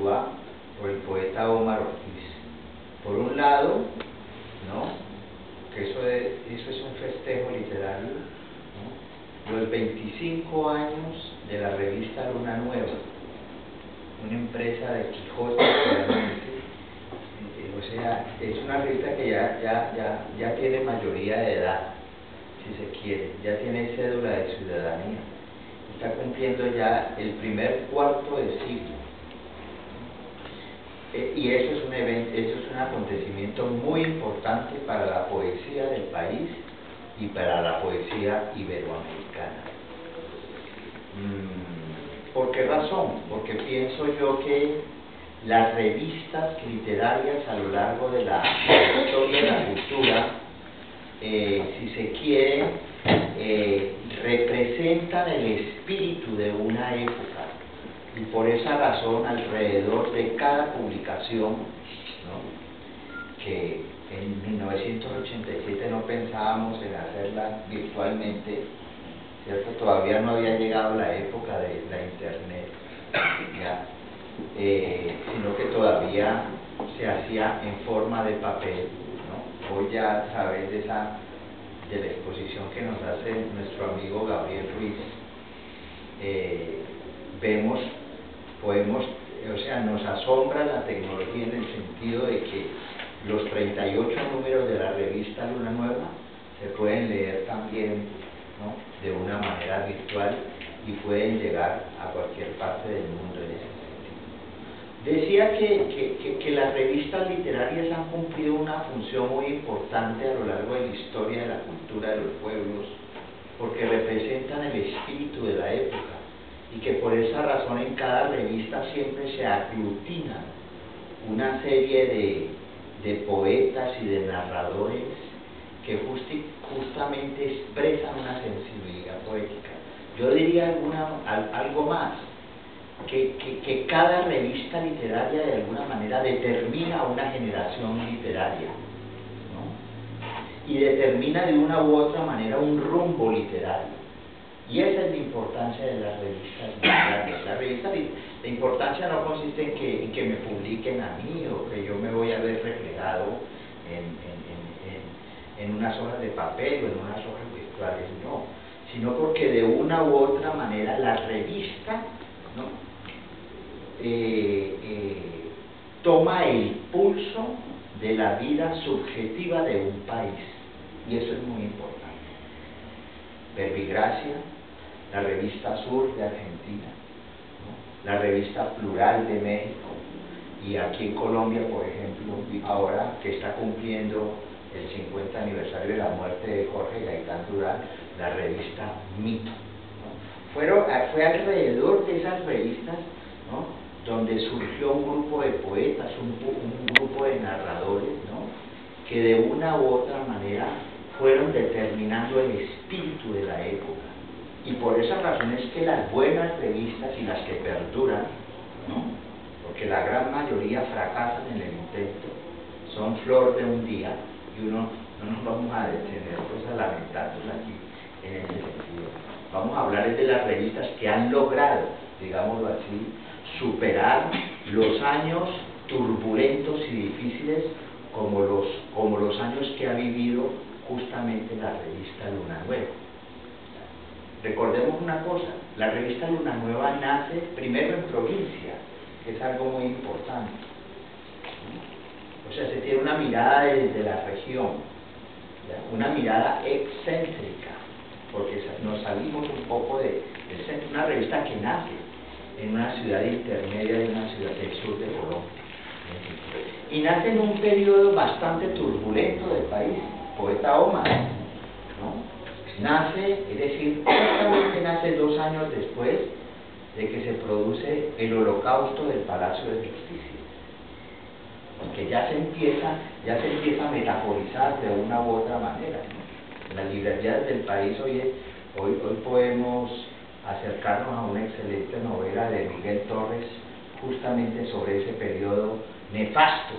Urtúa por el poeta Omar Ortiz. Por un lado, ¿no?, que eso es un festejo literario, ¿no?, los 25 años de la revista Luna Nueva, una empresa de Quijote, realmente. O sea, es una revista que ya tiene mayoría de edad, si se quiere, ya tiene cédula de ciudadanía, está cumpliendo ya el primer cuarto de siglo. Y eso es un evento, eso es un acontecimiento muy importante para la poesía del país y para la poesía iberoamericana. ¿Por qué razón? Porque pienso yo que las revistas literarias a lo largo de la historia de la cultura, si se quiere, representan el espíritu de una época, y por esa razón alrededor de cada publicación, ¿no?, que en 1987 no pensábamos en hacerla virtualmente, ¿cierto? Todavía no había llegado la época de la internet, ¿ya? Sino que todavía se hacía en forma de papel, ¿no? Hoy ya a través de la exposición que nos hace nuestro amigo Gabriel Ruiz, o sea, nos asombra la tecnología en el sentido de que los 38 números de la revista Luna Nueva se pueden leer también, ¿no?, de una manera virtual, y pueden llegar a cualquier parte del mundo en ese sentido. Decía que las revistas literarias han cumplido una función muy importante a lo largo de la historia de la cultura de los pueblos, porque representan el espíritu de la época, y que por esa razón en cada revista siempre se aglutina una serie de poetas y de narradores que justamente expresan una sensibilidad poética. Yo diría algo más, que cada revista literaria de alguna manera determina una generación literaria, ¿no?, y determina de una u otra manera un rumbo literario. Y esa es la importancia de las revistas literarias. La importancia no consiste en que me publiquen a mí, o que yo me voy a ver reflejado en unas hojas de papel o en unas hojas virtuales, no, sino porque de una u otra manera la revista, ¿no?, toma el pulso de la vida subjetiva de un país, y eso es muy importante. Verbigracia, la revista Sur de Argentina, ¿no?, la revista Plural de México, y aquí en Colombia, por ejemplo, ahora que está cumpliendo el 50 aniversario de la muerte de Jorge Gaitán Durán, la revista Mito, ¿no? Fue alrededor de esas revistas, ¿no?, donde surgió un grupo de poetas, un grupo de narradores, ¿no?, que de una u otra manera fueron determinando el espíritu de la época. Y por esa razón es que las buenas revistas y las que perduran, ¿no?, porque la gran mayoría fracasan en el intento, son flor de un día, y no nos vamos a detener pues a lamentarnos aquí en ese sentido. Vamos a hablar de las revistas que han logrado, digámoslo así, superar los años turbulentos y difíciles como los años que ha vivido justamente la revista Luna Nueva. Recordemos una cosa, la revista Luna Nueva nace primero en provincia, que es algo muy importante, ¿no? O sea, se tiene una mirada desde la región, ¿ya?, una mirada excéntrica, porque nos salimos un poco del centro, una revista que nace en una ciudad intermedia de una ciudad del sur de Colombia, y nace en un periodo bastante turbulento del país. Poeta Omar, ¿no?, nace, es decir, justamente nace 2 años después de que se produce el holocausto del Palacio de Justicia, porque ya se empieza a metaforizar de una u otra manera, ¿no? En las librerías del país hoy podemos acercarnos a una excelente novela de Miguel Torres, justamente sobre ese periodo nefasto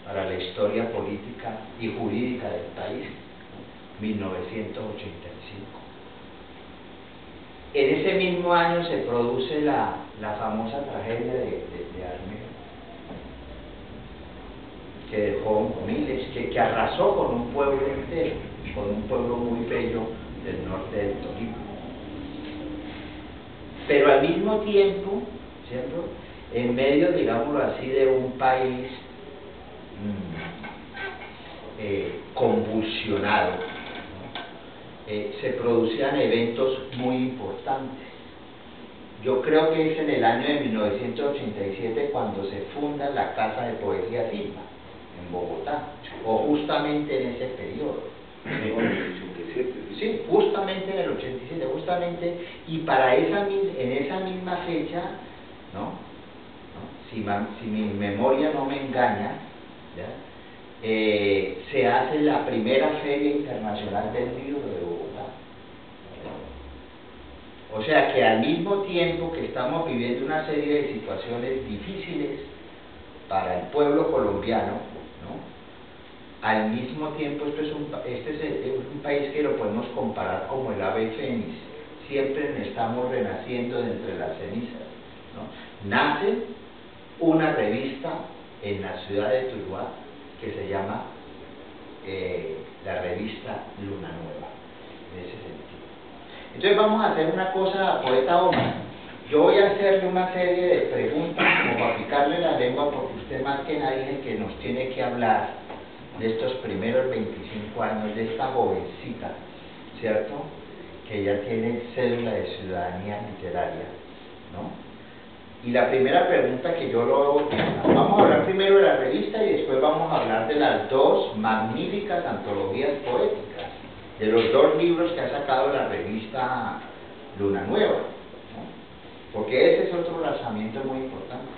para la historia política y jurídica del país, 1985. En ese mismo año se produce la famosa tragedia de Armenia. que dejó miles, que arrasó con un pueblo entero, con un pueblo muy bello del norte del Tolima. Pero al mismo tiempo, ¿cierto?, en medio, digámoslo así, de un país convulsionado, ¿no?, se producían eventos muy importantes. Yo creo que es en el año de 1987 cuando se funda la Casa de Poesía Silva, en Bogotá, o justamente en ese periodo. Sí, justamente en el 87, justamente, y para en esa misma fecha, ¿no?, si mi memoria no me engaña, ¿ya?, se hace la primera Feria Internacional del Libro de Bogotá. O sea que al mismo tiempo que estamos viviendo una serie de situaciones difíciles para el pueblo colombiano, ¿no?, al mismo tiempo este es un país que lo podemos comparar como el ave fénix, siempre estamos renaciendo de entre las cenizas, ¿no? Nace una revista en la ciudad de Tuluá que se llama la revista Luna Nueva, en ese sentido. Entonces vamos a hacer una cosa, poeta Omar. Yo voy a hacerle una serie de preguntas como para picarle la lengua, porque usted más que nadie es el que nos tiene que hablar de estos primeros 25 años, de esta jovencita, ¿cierto?, que ya tiene cédula de ciudadanía literaria, ¿no? Y la primera pregunta que yo lo hago, vamos a hablar primero de la revista y después vamos a hablar de las dos magníficas antologías poéticas, de los dos libros que ha sacado la revista Luna Nueva, ¿no?, porque ese es otro lanzamiento muy importante.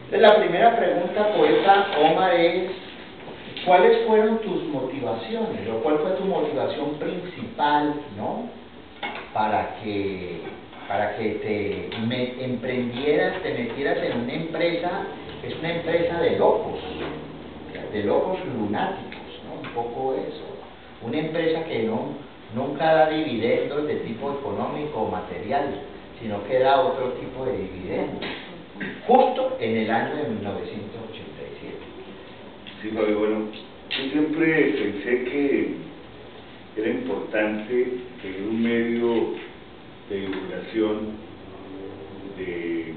Entonces la primera pregunta, poeta Omar, es: ¿cuáles fueron tus motivaciones, o cuál fue tu motivación principal, ¿no?, para que te emprendieras, te metieras en una empresa, es una empresa de locos lunáticos, ¿no?, un poco eso, una empresa que nunca da dividendos de tipo económico o material, sino que da otro tipo de dividendos, justo en el año de 1987. Sí, Fabio, bueno, yo siempre pensé que era importante tener un medio de divulgación de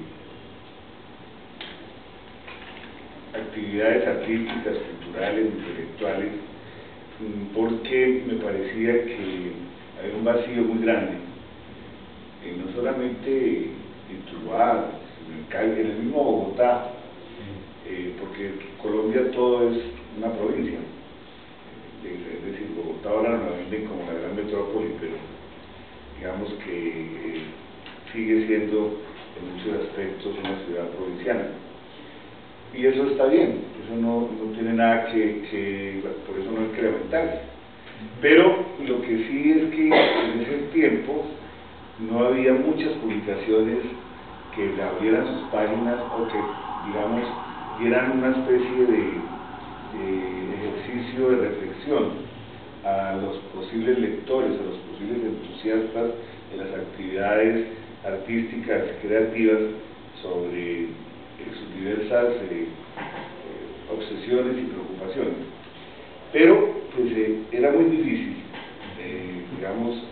actividades artísticas, culturales, intelectuales, porque me parecía que había un vacío muy grande, no solamente en Tuluá, en el mismo Bogotá, porque Colombia todo es una provincia, es decir, Bogotá ahora nos la venden como la gran metrópoli, pero digamos que sigue siendo en muchos aspectos una ciudad provinciana, y eso está bien, eso no tiene nada por eso no hay que lamentarse. Pero lo que sí es que en ese tiempo no había muchas publicaciones que abrieran sus páginas o que, digamos, dieran una especie de ejercicio de reflexión a los posibles lectores, a los posibles entusiastas de las actividades artísticas y creativas sobre sus diversas obsesiones y preocupaciones. Pero pues era muy difícil, digamos,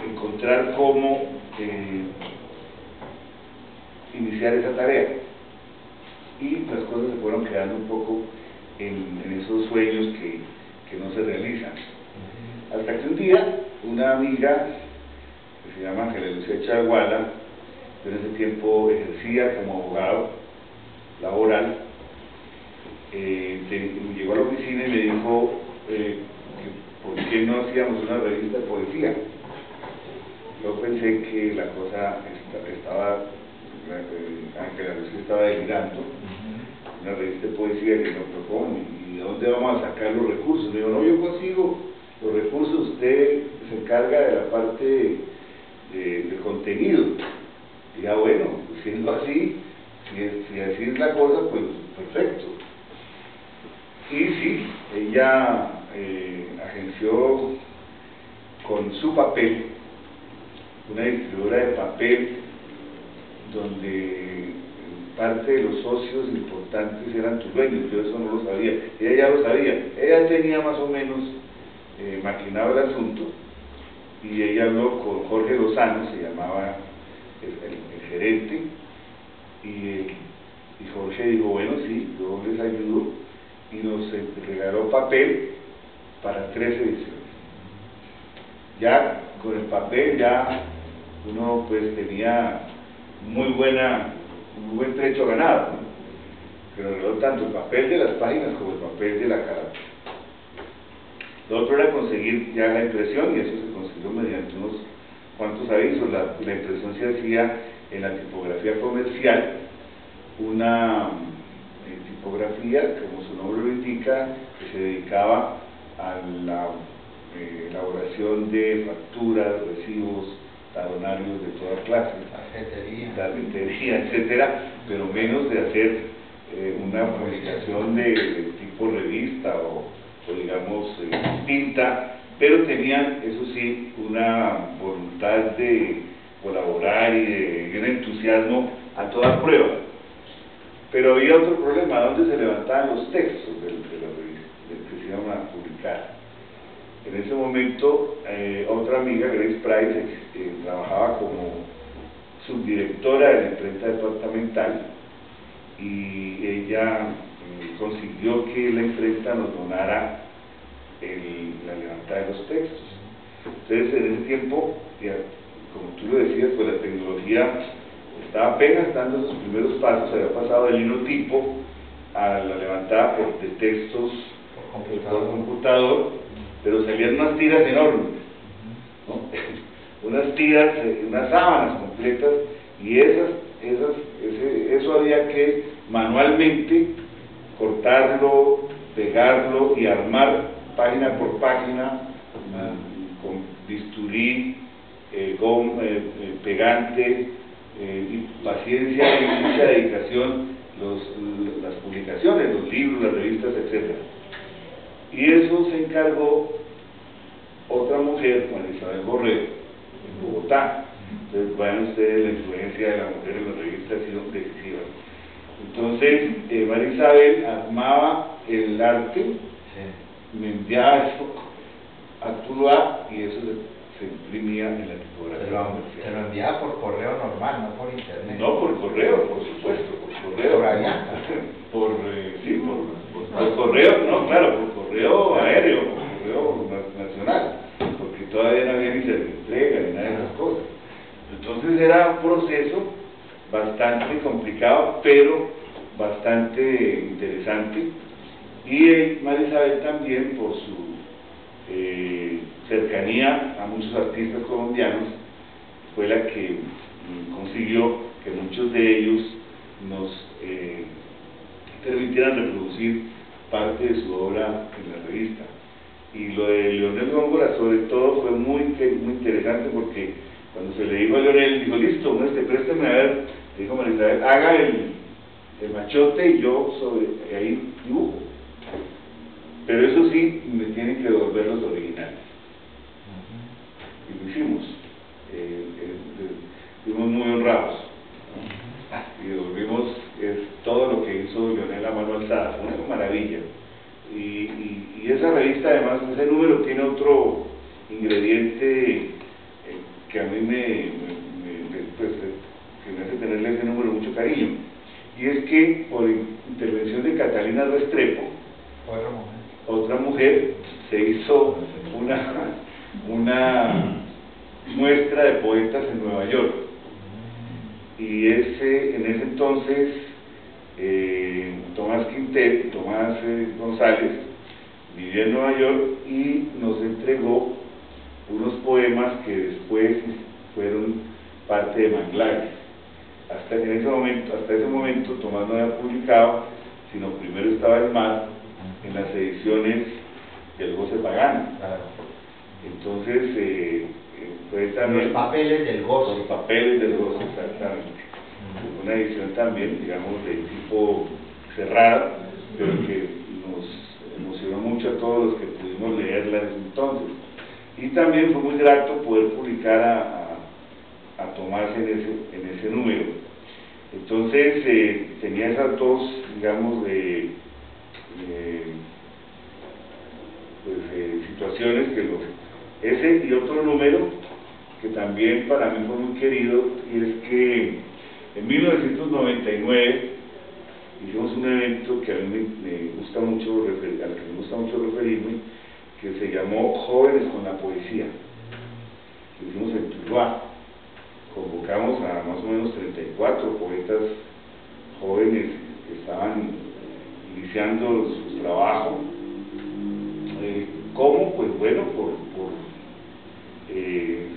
encontrar cómo iniciar esa tarea, y las cosas se fueron quedando un poco en esos sueños que no se realizan. Hasta que un día una amiga que se llama Ángela Lucía Chaguala, que en ese tiempo ejercía como abogado laboral, llegó a la oficina y me dijo que por qué no hacíamos una revista de poesía. Yo pensé que la cosa Ángela Lucía estaba delirando, una revista de poesía que no propone, ¿y de dónde vamos a sacar los recursos? Me dijo, no, yo consigo los recursos, usted se encarga de la parte de contenido. Y ya, bueno, pues siendo así, si así es la cosa, pues perfecto. Y sí, ella agenció con su papel, una distribuidora de papel, donde parte de los socios importantes eran tus dueños. Yo eso no lo sabía, ella ya lo sabía, ella tenía más o menos maquinado el asunto, y ella habló con Jorge Lozano, se llamaba el gerente, y Jorge dijo, bueno, sí, yo les ayudo, y nos regaló papel para 3 ediciones. Ya con el papel ya uno pues tenía muy buen trecho ganado, ¿no? Que nos regaló tanto el papel de las páginas como el papel de la carátula. Lo otro era conseguir ya la impresión, y eso se consiguió mediante unos cuantos avisos. La impresión se hacía en la tipografía comercial, una tipografía, como su nombre lo indica, que se dedicaba a la elaboración de facturas, recibos, talonarios de toda clase, tarjetería, etcétera, pero menos de hacer una publicación de tipo revista o digamos distinta, pero tenían, eso sí, una voluntad de colaborar y un entusiasmo a toda prueba. Pero había otro problema, donde se levantaban los textos de la revista, del que se iban a publicar. En ese momento, otra amiga, Grace Price, trabajaba como subdirectora de la imprenta departamental, y ella consiguió que la imprenta nos donara la levantada de los textos. Entonces, en ese tiempo, ya, como tú lo decías, pues la tecnología estaba apenas dando sus primeros pasos, había pasado del linotipo a la levantada de textos por computador, pero salían unas tiras enormes, ¿no? Unas tiras, unas sábanas completas, y eso había que manualmente cortarlo, pegarlo y armar página por página con bisturí, pegante, y paciencia y mucha dedicación, las publicaciones, los libros, las revistas, etc. Y eso se encargó otra mujer, María Isabel Borrero, en Bogotá. Entonces, vean ustedes, la influencia de la mujer en las revistas ha sido decisiva. Entonces, María Isabel armaba el arte, me enviaba eso a Tuluá, y eso se imprimía en la tipografía. Se lo enviaba por correo normal, no por internet. No, por correo, por supuesto, por correo. Por allá. Por correo, no, claro, por correo aéreo, por correo nacional, porque todavía no había ni entrega ni nada de esas cosas. Entonces era un proceso bastante complicado, pero bastante interesante. Y María Isabel también, por su cercanía a muchos artistas colombianos, fue la que consiguió que muchos de ellos nos permitieran reproducir parte de su obra en la revista. Y lo de Leonel Góngora, sobre todo, fue muy interesante, porque cuando se le dijo a Leonel, dijo, listo, préstame, a ver, dijo María Isabel, haga el machote y yo ahí dibujo. Pero eso sí, me tienen que devolver los originales. Y lo hicimos. Fuimos muy honrados, ¿no? Y devolvimos todo lo que hizo Leonel a mano alzada. Fue una maravilla. Y esa revista, además, ese número tiene otro ingrediente que a mí que me hace tenerle ese número mucho cariño. Y es que, por intervención de Catalina Restrepo, otra mujer, se hizo una muestra de poetas en Nueva York, y en ese entonces Tomás González vivía en Nueva York y nos entregó unos poemas que después fueron parte de Manglares. Hasta ese momento Tomás no había publicado, sino primero estaba El Mar en las ediciones del Goce Pagano. Entonces fue también los papeles del Goce. Los papeles del Goce, exactamente. Una edición también, digamos, de tipo cerrado, pero que nos emocionó mucho a todos los que pudimos leerla desde entonces. Y también fue muy grato poder publicar a Tomás en ese número. Entonces tenía esas dos, digamos, situaciones ese y otro número que también para mí fue muy querido, y es que en 1999 hicimos un evento que a mí me gusta mucho referirme, que se llamó Jóvenes con la Poesía. Lo hicimos en Tuluá. Convocamos a más o menos 34 poetas jóvenes que estaban iniciando sus trabajos. ¿Cómo? Pues bueno, por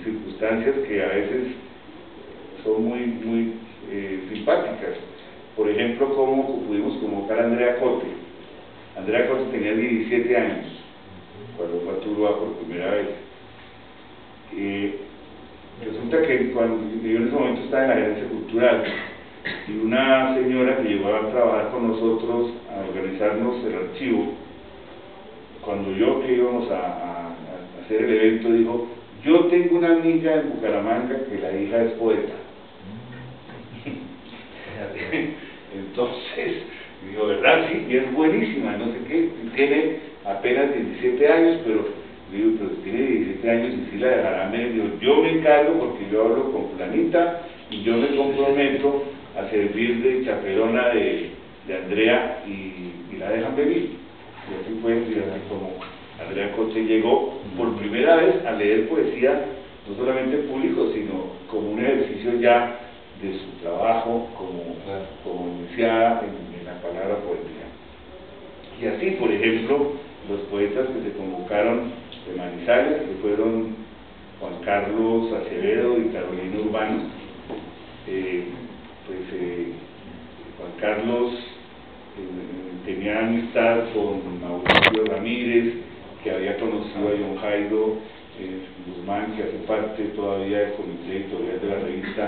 circunstancias que a veces son muy simpáticas. Por ejemplo, cómo pudimos convocar a Andrea Cote. Andrea Cote tenía 17 años cuando fue a Tuluá por primera vez. Resulta que cuando yo en ese momento estaba en la gerencia cultural, y una señora que llegó a trabajar con nosotros a organizarnos el archivo, cuando que íbamos a hacer el evento, dijo: yo tengo una amiga en Bucaramanga que la hija es poeta. Entonces, digo, ¿verdad? Sí, y es buenísima, no sé qué, tiene apenas 17 años, pero digo, pero tiene 17 años y sí la dejará medio. Yo me encargo porque yo hablo con fulanita y yo me comprometo a servir de chaperona de Andrea y la dejan venir. Y así fue, y así como Andrea Cote llegó por primera vez a leer poesía, no solamente público, sino como un ejercicio ya de su trabajo como iniciada en la palabra poética. Y así, por ejemplo, los poetas que se convocaron de Manizales, que fueron Juan Carlos Acevedo y Carolina Urbano. Juan Carlos tenía amistad con Mauricio Ramírez, que había conocido a John Jairo Guzmán, que hace parte todavía del comité editorial de la revista,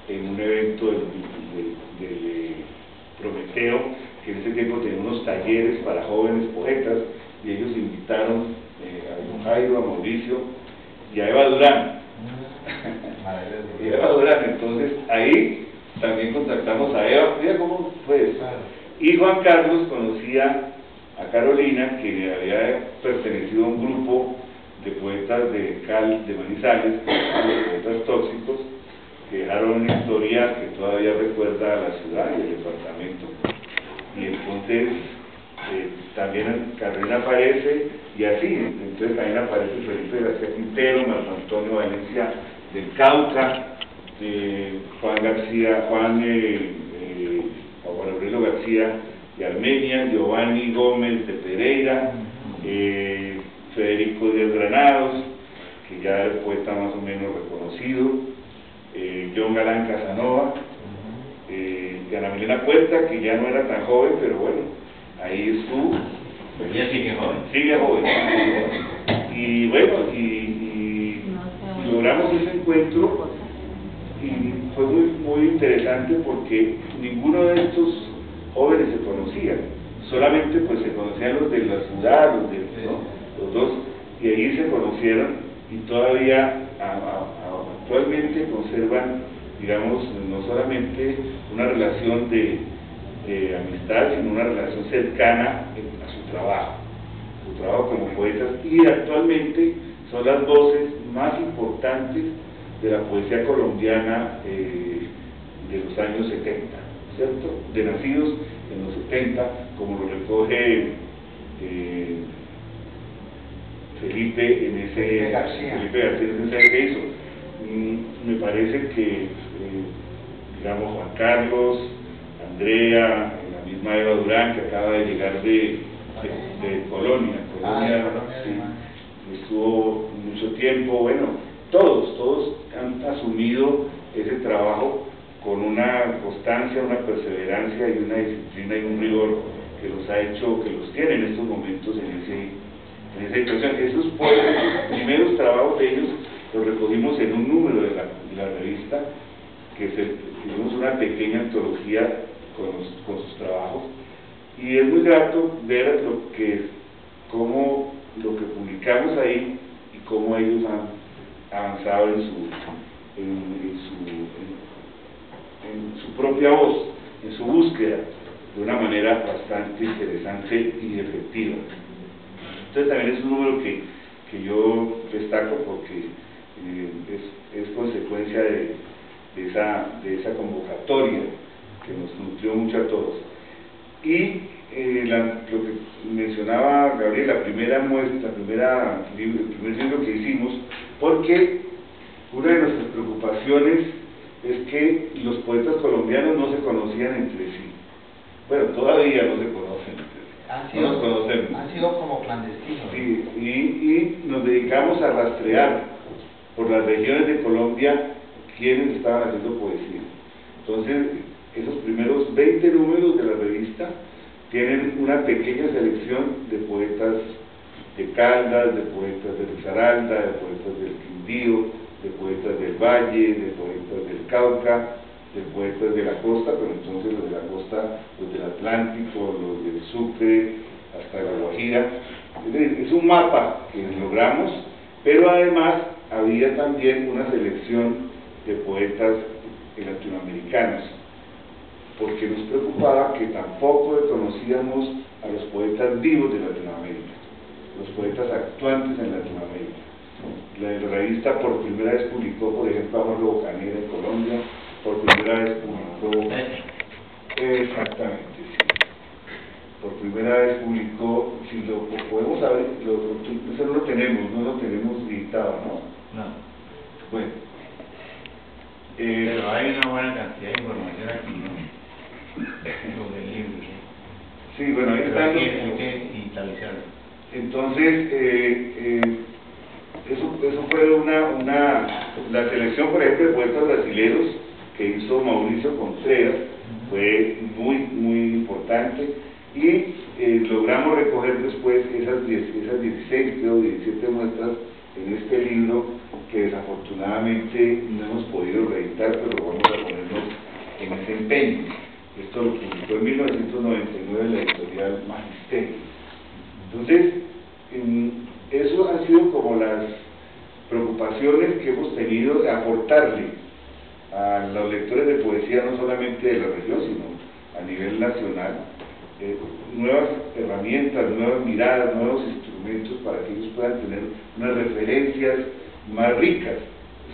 en un evento del Prometeo, que en ese tiempo tenía unos talleres para jóvenes poetas, y ellos invitaron a John Jairo, a Mauricio y a Eva Durán. Entonces ahí también contactamos a Eva. Mira cómo fue eso. Y Juan Carlos conocía a Carolina, que había pertenecido a un grupo de poetas de Manizales, los poetas tóxicos, que dejaron una historia que todavía recuerda a la ciudad y el departamento. Y entonces también Carolina aparece, y así, entonces también aparece Felipe García Quintero, Marco Antonio Valencia del Cauca, Juan Aurelio García de Armenia, Giovanni Gómez de Pereira, Federico Díaz Granados, que ya era poeta más o menos reconocido, John Galán Casanova, y Ana Milena Puerta, que ya no era tan joven, pero bueno, ahí estuvo. Ella sigue joven. Sigue joven. Y bueno, y logramos ese encuentro, y fue muy interesante porque ninguno de estos jóvenes se conocía, solamente pues se conocían los de la ciudad, los dos, y ahí se conocieron, y todavía actualmente conservan, digamos, no solamente una relación de amistad, sino una relación cercana a su trabajo como poetas, y actualmente son las voces más importantes de la poesía colombiana de los años 70, ¿cierto? De nacidos en los 70, como lo recoge Felipe en ese ensayo que hizo. Me parece que, digamos, Juan Carlos, Andrea, la misma Eva Durán, que acaba de llegar de Colonia, sí, estuvo mucho tiempo, bueno, todos han asumido ese trabajo con una constancia, una perseverancia y una disciplina y un rigor que los ha hecho, que los tiene en estos momentos en esa situación. Esos primeros trabajos de ellos los recogimos en un número de la revista, que hicimos una pequeña antología con sus trabajos, y es muy grato ver lo que publicamos ahí y cómo ellos han avanzado en su propia voz, en su búsqueda, de una manera bastante interesante y efectiva. Entonces también es un número que yo destaco porque es consecuencia de esa convocatoria que nos nutrió mucho a todos. Y lo que mencionaba Gabriel, la primera muestra, el primer libro que hicimos, porque una de nuestras preocupaciones es que los poetas colombianos no se conocían entre sí. Bueno, todavía no se conocen entre sí, no nos conocemos. Han sido como clandestinos. Sí, y nos dedicamos a rastrear por las regiones de Colombia quienes estaban haciendo poesía. Entonces, esos primeros 20 números de la revista tienen una pequeña selección de poetas de Caldas, de poetas de Risaralda, de poetas del Quindío, de poetas del Valle, de poetas del Cauca, de poetas de la costa, pero entonces los de la costa, los del Atlántico, los del Sucre, hasta la Guajira. Es un mapa que logramos, pero además había también una selección de poetas latinoamericanos, porque nos preocupaba que tampoco conocíamos a los poetas vivos de Latinoamérica, los poetas actuantes en Latinoamérica. La revista por primera vez publicó, por ejemplo, a Jorge Bocanera en Colombia, por primera vez publicó, exactamente, sí, por primera vez publicó, si lo podemos saber, eso no lo tenemos editado, ¿no? No. Bueno. Pero hay una buena cantidad de información aquí, ¿no? Sobre el libro, ¿sí? Sí, bueno, ahí está. Hay que digitalizarlo. Entonces, eso fue la selección, por ejemplo, de poetas brasileños que hizo Mauricio Contreras, fue muy importante, y logramos recoger después esas 16, creo, 17 muestras en este libro, que desafortunadamente no hemos podido reeditar, pero vamos a ponernos en ese empeño. Esto lo publicó en 1999 la editorial Magisterio. Entonces, eso han sido como las preocupaciones que hemos tenido de aportarle a los lectores de poesía, no solamente de la región, sino a nivel nacional, nuevas herramientas, nuevas miradas, nuevos instrumentos para que ellos puedan tener unas referencias más ricas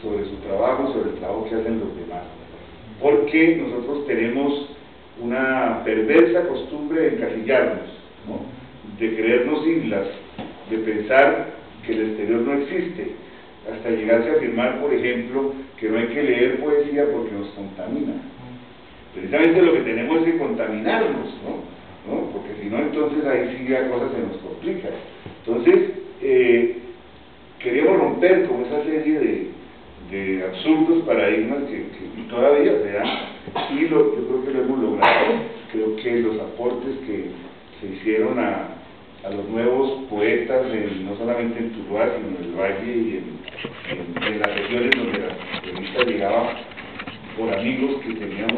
sobre su trabajo, sobre el trabajo que hacen los demás. Porque nosotros tenemos una perversa costumbre de encasillarnos, ¿no? De creernos islas, de pensar que el exterior no existe, hasta llegarse a afirmar, por ejemplo, que no hay que leer poesía porque nos contamina. Precisamente lo que tenemos es que contaminarnos, ¿no? Porque si no, entonces ahí sí la cosa se nos complica. Entonces, queremos romper con esa serie de absurdos paradigmas que todavía se dan, y yo creo que lo hemos logrado. Creo que los aportes que se hicieron a los nuevos poetas, no solamente en Tuluá, sino en el Valle y en las regiones donde la revista llegaba por amigos que teníamos